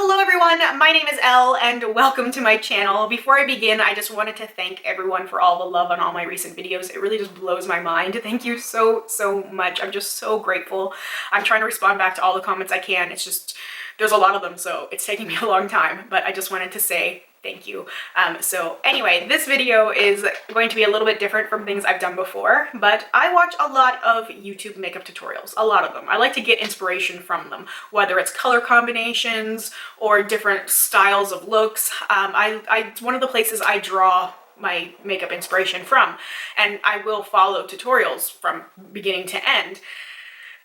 Hello everyone, my name is Elle and welcome to my channel. Before I begin, I just wanted to thank everyone for all the love on all my recent videos. It really just blows my mind. Thank you so much. I'm just so grateful. I'm trying to respond back to all the comments I can. It's just, there's a lot of them, so it's taking me a long time, but I just wanted to say thank you. So anyway, this video is going to be a little bit different from things I've done before, but I watch a lot of YouTube makeup tutorials, a lot of them. I like to get inspiration from them, whether it's color combinations or different styles of looks. It's one of the places I draw my makeup inspiration from, and I will follow tutorials from beginning to end.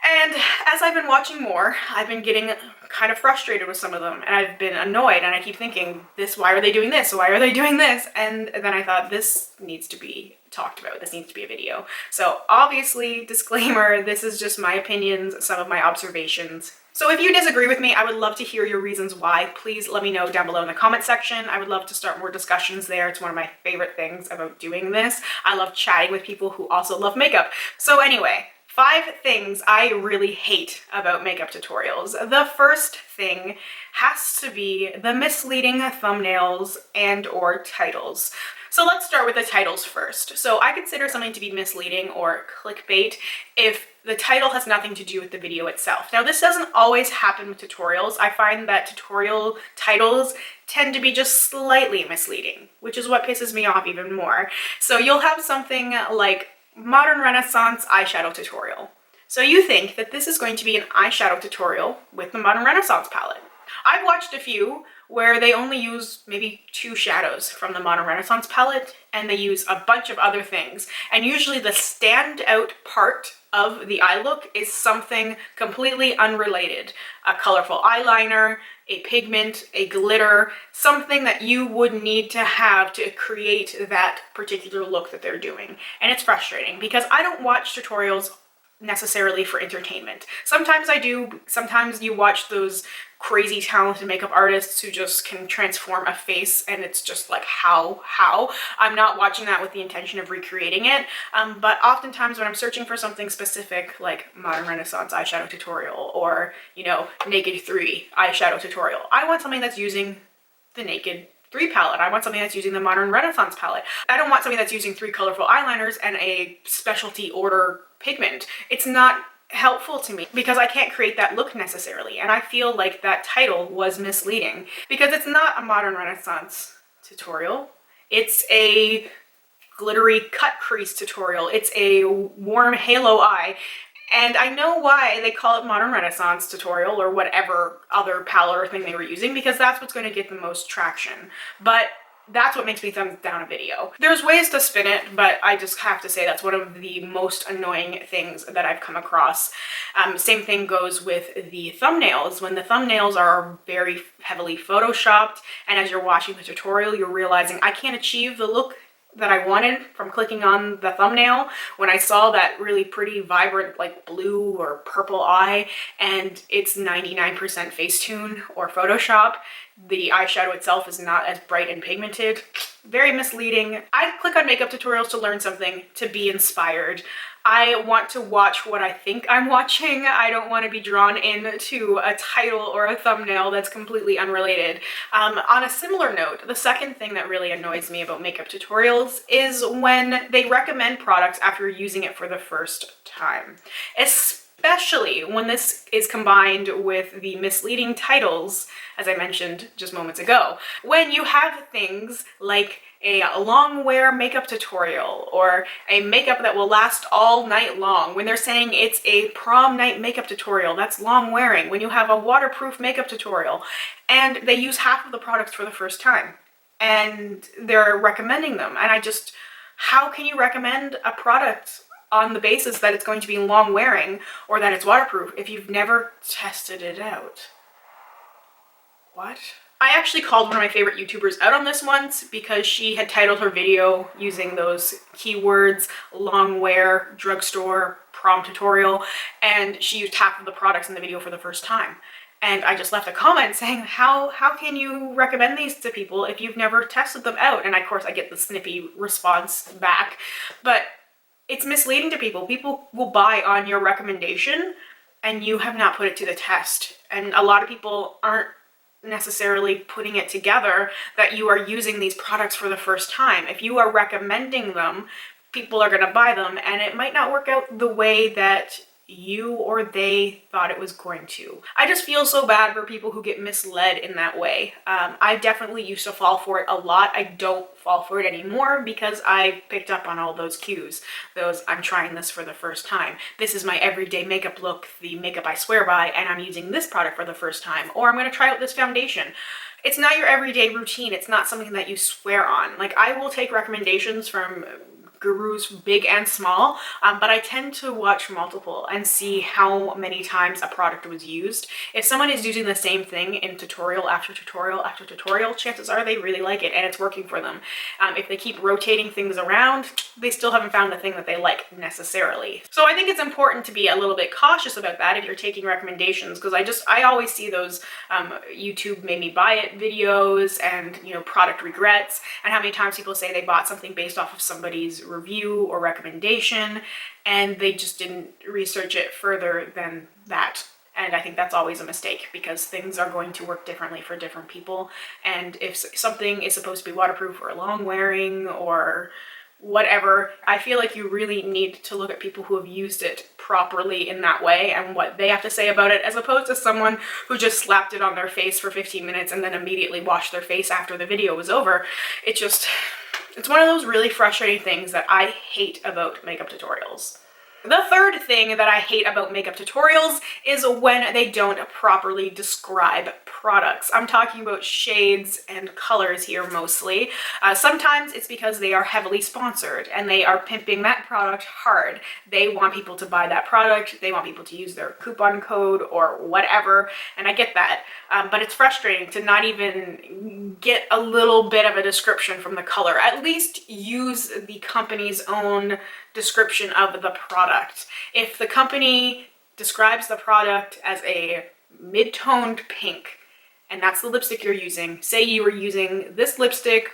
And as I've been watching more, I've been getting kind of frustrated with some of them, and I've been annoyed, and I keep thinking, why are they doing this? Why are they doing this? And then I thought, this needs to be talked about. This needs to be a video. So obviously, disclaimer, this is just my opinions, some of my observations. So if you disagree with me, I would love to hear your reasons why. Please let me know down below in the comment section. I would love to start more discussions there. It's one of my favorite things about doing this. I love chatting with people who also love makeup. So anyway, 5 things I really hate about makeup tutorials. The first thing has to be the misleading thumbnails and or titles. So let's start with the titles first. So I consider something to be misleading or clickbait if the title has nothing to do with the video itself. Now, this doesn't always happen with tutorials. I find that tutorial titles tend to be just slightly misleading, which is what pisses me off even more. So you'll have something like Modern Renaissance eyeshadow tutorial. So you think that this is going to be an eyeshadow tutorial with the Modern Renaissance palette. I've watched a few where they only use maybe 2 shadows from the Modern Renaissance palette, and they use a bunch of other things. And usually the standout part of the eye look is something completely unrelated. A colorful eyeliner, a pigment, a glitter, something that you would need to have to create that particular look that they're doing. And it's frustrating because I don't watch tutorials necessarily for entertainment. Sometimes I do. Sometimes you watch those crazy talented makeup artists who just can transform a face, and it's just like, how? I'm not watching that with the intention of recreating it, but oftentimes when I'm searching for something specific, like Modern Renaissance eyeshadow tutorial, or, you know, Naked 3 eyeshadow tutorial, I want something that's using the Naked 3 palette. I want something that's using the Modern Renaissance palette. I don't want something that's using 3 colorful eyeliners and a specialty order pigment. It's not helpful to me because I can't create that look necessarily, and I feel like that title was misleading because it's not a Modern Renaissance tutorial. It's a glittery cut crease tutorial. It's a warm halo eye. And I know why they call it Modern Renaissance tutorial or whatever other palette or thing they were using, because that's what's going to get the most traction. But that's what makes me thumbs down a video. There's ways to spin it, but I just have to say that's one of the most annoying things that I've come across. Same thing goes with the thumbnails. When the thumbnails are very heavily photoshopped, and as you're watching the tutorial, you're realizing I can't achieve the look that I wanted from clicking on the thumbnail when I saw that really pretty vibrant like blue or purple eye, and it's 99% Facetune or Photoshop. The eyeshadow itself is not as bright and pigmented. Very misleading. I click on makeup tutorials to learn something, to be inspired. I want to watch what I think I'm watching. I don't want to be drawn into a title or a thumbnail that's completely unrelated. On a similar note, the second thing that really annoys me about makeup tutorials is when they recommend products after using it for the first time. Especially when this is combined with the misleading titles, as I mentioned just moments ago. When you have things like a long wear makeup tutorial or a makeup that will last all night long, when they're saying it's a prom night makeup tutorial, that's long wearing. When you have a waterproof makeup tutorial and they use half of the products for the first time and they're recommending them, and how can you recommend a product on the basis that it's going to be long wearing or that it's waterproof if you've never tested it out? What? I actually called one of my favorite YouTubers out on this once because she had titled her video using those keywords, long wear, drugstore, prom tutorial, and she used half of the products in the video for the first time. And I just left a comment saying, how can you recommend these to people if you've never tested them out? And of course I get the snippy response back, but it's misleading to people. People will buy on your recommendation and you have not put it to the test. And a lot of people aren't necessarily putting it together that you are using these products for the first time. If you are recommending them, people are going to buy them, and it might not work out the way that you or they thought it was going to. I just feel so bad for people who get misled in that way. I definitely used to fall for it a lot. I don't fall for it anymore because I picked up on all those cues. Those, I'm trying this for the first time. This is my everyday makeup look, the makeup I swear by, and I'm using this product for the first time. Or I'm going to try out this foundation. It's not your everyday routine. It's not something that you swear on. Like, I will take recommendations from gurus big and small, but I tend to watch multiple and see how many times a product was used. If someone is using the same thing in tutorial after tutorial after tutorial, chances are they really like it and it's working for them. If they keep rotating things around, they still haven't found the thing that they like necessarily. So I think it's important to be a little bit cautious about that if you're taking recommendations, because I always see those YouTube made me buy it videos and, you know, product regrets, and how many times people say they bought something based off of somebody's review or recommendation and they just didn't research it further than that. And I think that's always a mistake, because things are going to work differently for different people. And if something is supposed to be waterproof or long wearing or whatever, I feel like you really need to look at people who have used it properly in that way and what they have to say about it, as opposed to someone who just slapped it on their face for 15 minutes and then immediately washed their face after the video was over. It's one of those really frustrating things that I hate about makeup tutorials. The third thing that I hate about makeup tutorials is when they don't properly describe products. I'm talking about shades and colors here mostly. Sometimes it's because they are heavily sponsored and they are pimping that product hard. They want people to buy that product, they want people to use their coupon code or whatever, and I get that. But it's frustrating to not even get a little bit of a description from the color. At least use the company's own description of the product. If the company describes the product as a mid-toned pink, and that's the lipstick you're using, say you were using this lipstick,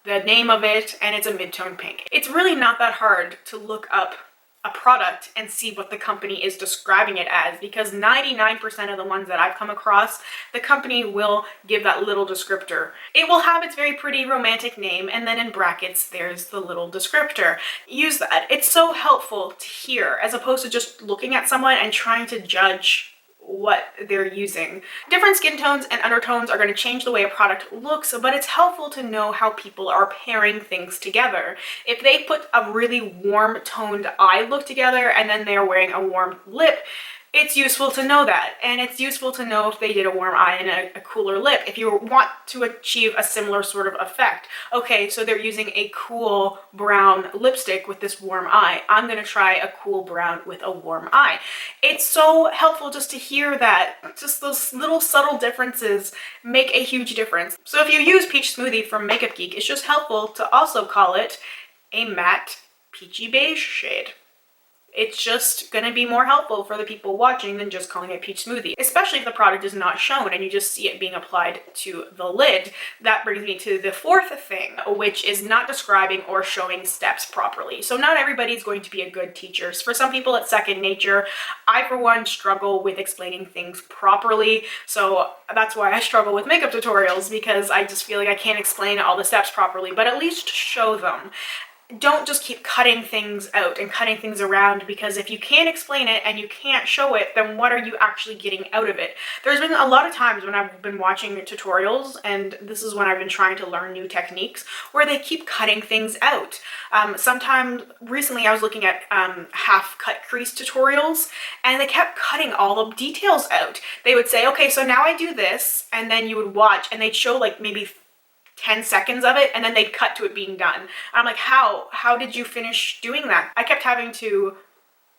the name of it, and it's a mid-toned pink. It's really not that hard to look up a product and see what the company is describing it as, because 99% of the ones that I've come across, the company will give that little descriptor. It will have its very pretty romantic name, and then in brackets there's the little descriptor. Use that. It's so helpful to hear, as opposed to just looking at someone and trying to judge what they're using. Different skin tones and undertones are going to change the way a product looks, but it's helpful to know how people are pairing things together. If they put a really warm toned eye look together and then they're wearing a warm lip, it's useful to know that. And it's useful to know if they did a warm eye and a cooler lip, if you want to achieve a similar sort of effect. Okay, so they're using a cool brown lipstick with this warm eye. I'm gonna try a cool brown with a warm eye. It's so helpful just to hear that. Just those little subtle differences make a huge difference. So if you use Peach Smoothie from Makeup Geek, it's just helpful to also call it a matte peachy beige shade. It's just going to be more helpful for the people watching than just calling it peach smoothie, especially if the product is not shown and you just see it being applied to the lid. That brings me to the fourth thing, which is not describing or showing steps properly. So not everybody's going to be a good teacher. For some people, it's second nature. I, for one, struggle with explaining things properly. So that's why I struggle with makeup tutorials, because I just feel like I can't explain all the steps properly, but at least show them. Don't just keep cutting things out and cutting things around, because if you can't explain it and you can't show it, then what are you actually getting out of it? There's been a lot of times when I've been watching tutorials, and this is when I've been trying to learn new techniques, where they keep cutting things out. Sometimes recently I was looking at half cut crease tutorials, and they kept cutting all the details out. They would say, okay, so now I do this, and then you would watch and they'd show like maybe 10 seconds of it, and then they'd cut to it being done. And I'm like, how did you finish doing that? I kept having to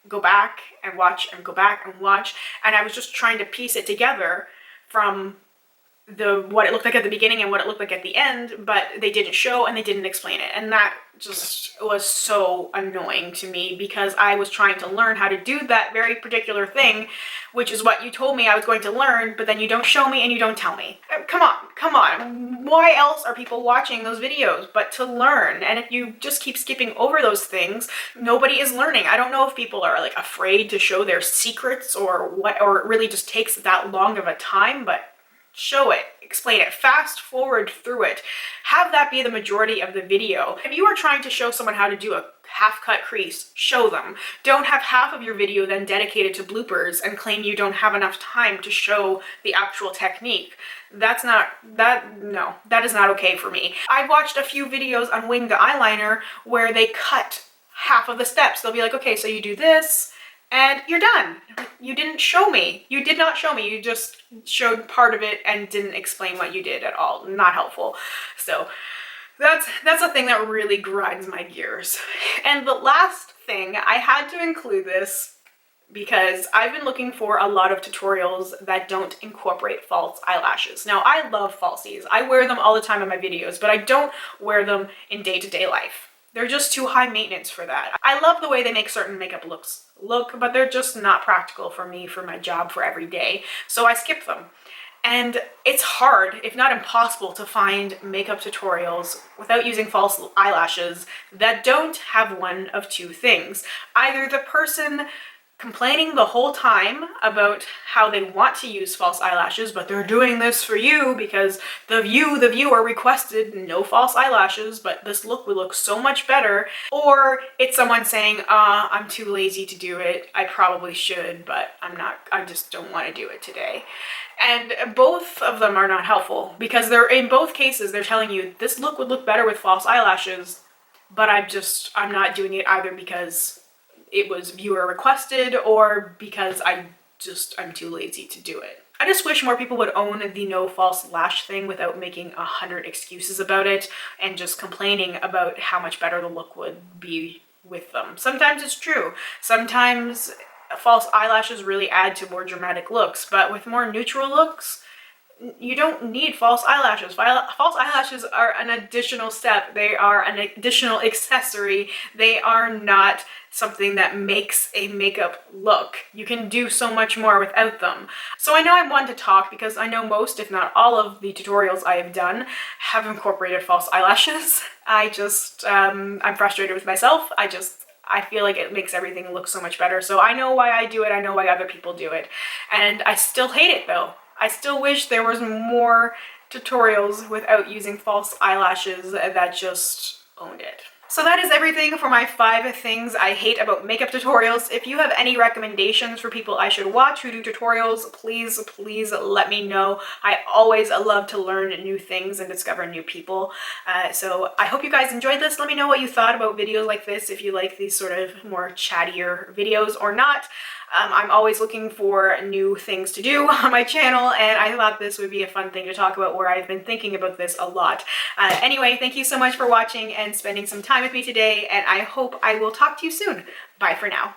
go back and watch and go back and watch, and I was just trying to piece it together from what it looked like at the beginning and what it looked like at the end, but they didn't show and they didn't explain it. And that just was so annoying to me, because I was trying to learn how to do that very particular thing, which is what you told me I was going to learn, but then you don't show me and you don't tell me. Come on. Why else are people watching those videos but to learn? And if you just keep skipping over those things, nobody is learning. I don't know if people are like afraid to show their secrets or what, or it really just takes that long of a time, but show it, explain it, fast forward through it. Have that be the majority of the video. If you are trying to show someone how to do a half-cut crease, show them. Don't have half of your video then dedicated to bloopers and claim you don't have enough time to show the actual technique. That is not okay for me. I've watched a few videos on winged eyeliner where they cut half of the steps. They'll be like, okay, so you do this, and you're done. You didn't show me. You did not show me. You just showed part of it and didn't explain what you did at all. Not helpful. So that's a thing that really grinds my gears. And the last thing, I had to include this because I've been looking for a lot of tutorials that don't incorporate false eyelashes. Now, I love falsies. I wear them all the time in my videos, but I don't wear them in day-to-day life. They're just too high maintenance for that. I love the way they make certain makeup looks look, but they're just not practical for me, for my job, for every day. So I skip them. And it's hard, if not impossible, to find makeup tutorials without using false eyelashes that don't have one of two things. Either the person complaining the whole time about how they want to use false eyelashes, but they're doing this for you because the viewer requested no false eyelashes, but this look would look so much better. Or it's someone saying, I'm too lazy to do it. I probably should, but I just don't want to do it today. And both of them are not helpful because in both cases, they're telling you this look would look better with false eyelashes, but I'm not doing it either because it was viewer requested or because I'm too lazy to do it. I just wish more people would own the no false lash thing without making 100 excuses about it and just complaining about how much better the look would be with them. Sometimes it's true. Sometimes false eyelashes really add to more dramatic looks, but with more neutral looks, you don't need false eyelashes. False eyelashes are an additional step. They are an additional accessory. They are not something that makes a makeup look. You can do so much more without them. So I know I'm one to talk because I know most, if not all, of the tutorials I have done have incorporated false eyelashes. I'm frustrated with myself. I feel like it makes everything look so much better. So I know why I do it. I know why other people do it. And I still hate it though. I still wish there was more tutorials without using false eyelashes that just owned it. So that is everything for my 5 things I hate about makeup tutorials. If you have any recommendations for people I should watch who do tutorials, please let me know. I always love to learn new things and discover new people. So I hope you guys enjoyed this. Let me know what you thought about videos like this, if you like these sort of more chattier videos or not. I'm always looking for new things to do on my channel, and I thought this would be a fun thing to talk about where I've been thinking about this a lot. Anyway, thank you so much for watching and spending some time with me today, and I hope I will talk to you soon. Bye for now.